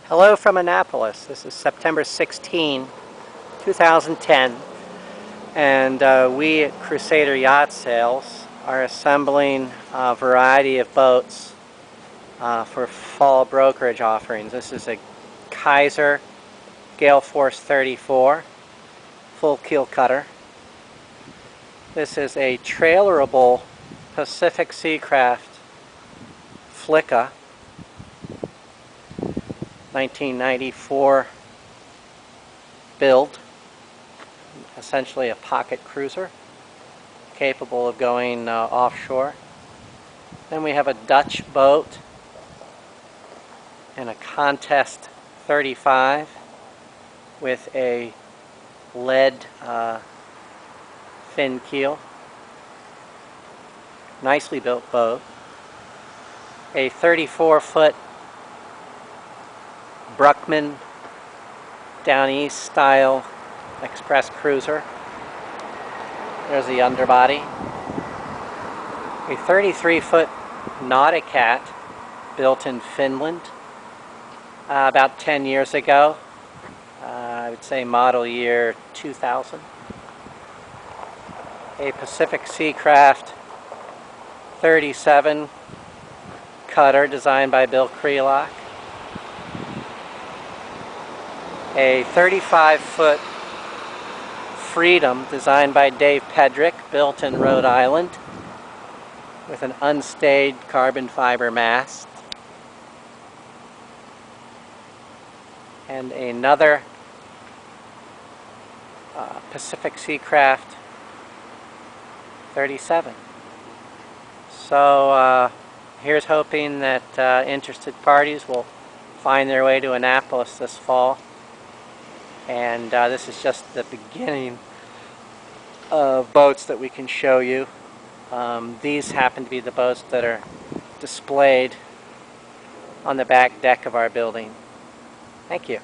Hello from Annapolis. This is September 16, 2010, and we at Crusader Yacht Sales are assembling a variety of boats for fall brokerage offerings. This is a Kaiser Gale Force 34 full keel cutter. This is a trailerable Pacific Seacraft Flicka 1994 build, essentially a pocket cruiser capable of going offshore. Then we have a Dutch boat and a Contest 35 with a lead fin keel. Nicely built boat. A 34-foot Bruckman Down East style express cruiser. There's the underbody. A 33-foot Nauticat built in Finland about 10 years ago. I would say model year 2000. A Pacific Seacraft 37 cutter designed by Bill Krelock. A 35-foot Freedom designed by Dave Pedrick, built in Rhode Island with an unstayed carbon fiber mast. And another Pacific Seacraft 37. So here's hoping that interested parties will find their way to Annapolis this fall. And this is just the beginning of boats that we can show you. These happen to be the boats that are displayed on the back deck of our building. Thank you.